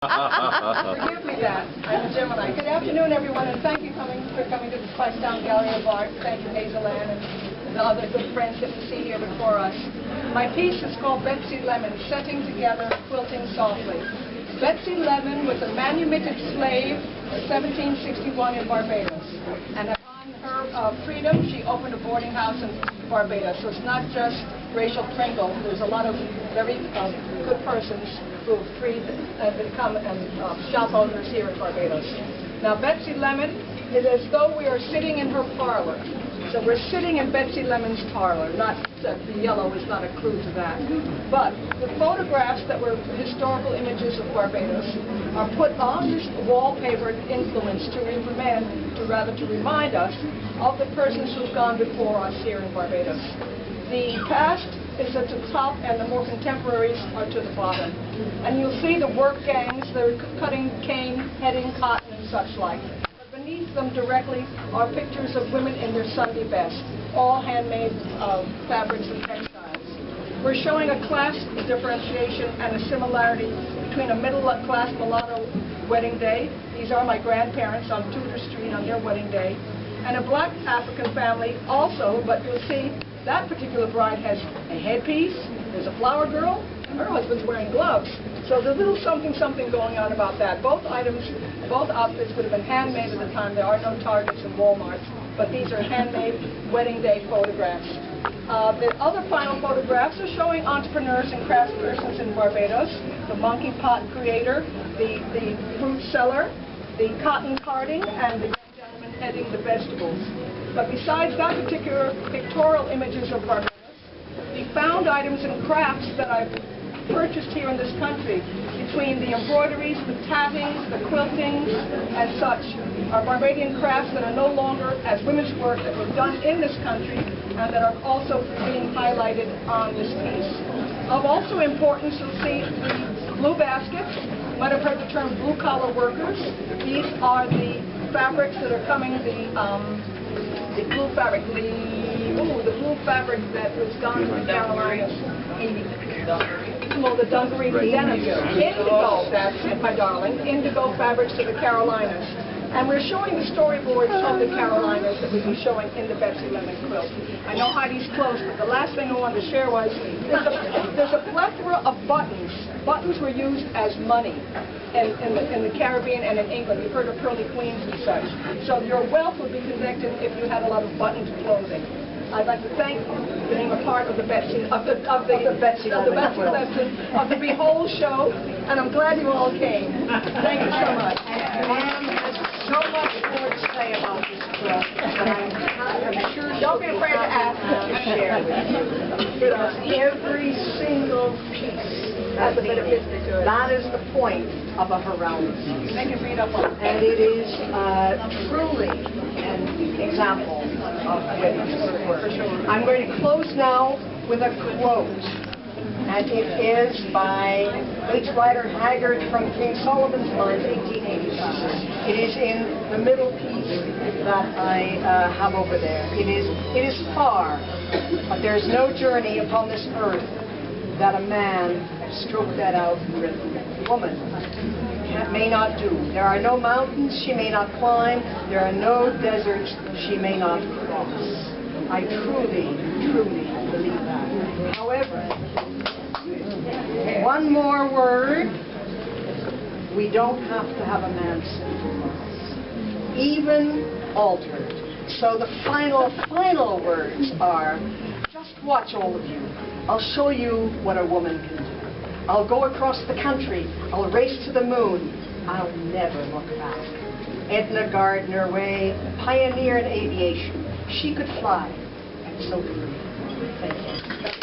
Forgive me that. I'm a Gemini. Good afternoon, everyone, and thank you for coming to the Speightstown Gallery of Art. Thank you, Hazel Ann, and the other good friends that we see here before us. My piece is called Betsy Lemon, Setting Together, Quilting Softly. Betsy Lemon was a manumitted slave in 1761 in Barbados, and upon her freedom, she opened a boarding house in Barbados. So it's not just racial Pringle. There's a lot of very good persons who have freed and become shop owners here in Barbados. Now, Betsy Lemon, it is as though we are sitting in her parlor. So we're sitting in Betsy Lemon's parlor. Not that the yellow is not a clue to that. But the photographs that were historical images of Barbados are put on this wallpaper influence to remind us of the persons who've gone before us here in Barbados. The past is at the top and the more contemporaries are to the bottom. And you'll see the work gangs, they're cutting cane, heading cotton and such like. But beneath them directly are pictures of women in their Sunday best, all handmade fabrics and textiles. We're showing a class differentiation and a similarity between a middle-class mulatto wedding day. These are my grandparents on Tudor Street on their wedding day. And a black African family also, but you'll see that particular bride has a headpiece, there's a flower girl, and her husband's wearing gloves. So there's a little something going on about that. Both outfits would have been handmade at the time. There are no Targets and Walmarts, but these are handmade wedding day photographs. The other final photographs are showing entrepreneurs and craftspersons in Barbados, the monkey pot creator, the fruit seller, the cotton carding, and the young gentleman heading the vegetables. But besides that particular pictorial images of Barbados, the found items and crafts that I've purchased here in this country, between the embroideries, the tattings, the quiltings, and such, are Barbadian crafts that are no longer as women's work that were done in this country and that are also being highlighted on this piece. Of also importance, you'll see the blue baskets. You might have heard the term blue-collar workers. These are the fabrics that are coming, the blue fabric, the blue fabric that was gone to the Carolinas. Well, the dungaree, the denim. Indigo, that's it, my darling. Indigo fabrics to the Carolinas. And we're showing the storyboards of the Carolinas that we'll be showing in the Betsy Lemon quilt. I know Heidi's close, but the last thing I wanted to share was there's a plethora of buttons. Buttons were used as money in the Caribbean and in England. You've heard of pearly queens and such. So your wealth would be connected if you had a lot of buttoned clothing. I'd like to thank you for being a part of the Behold show, and I'm glad you all came. Thank you so much. Ma'am has so much more to say about this quilt, but I'm sure don't be afraid to ask to share with you. Because every single piece has a bit of history to it. That is the point of a heraldry piece. They can read up on it. And it is truly an example of women's work. I'm going to close now with a quote. And it is by H. Rider Haggard from King Solomon's Mines, 1885. It is in the middle piece that I have over there. It is far, but there's no journey upon this earth that a man stroked that out with a woman may not do. There are no mountains she may not climb. There are no deserts she may not cross. I truly, truly believe that. However, one more word, we don't have to have a man sing for us, even altered. So the final words are, just watch all of you. I'll show you what a woman can do. I'll go across the country. I'll race to the moon. I'll never look back. Edna Gardner Way, pioneer in aviation. She could fly, and so could we. Thank you.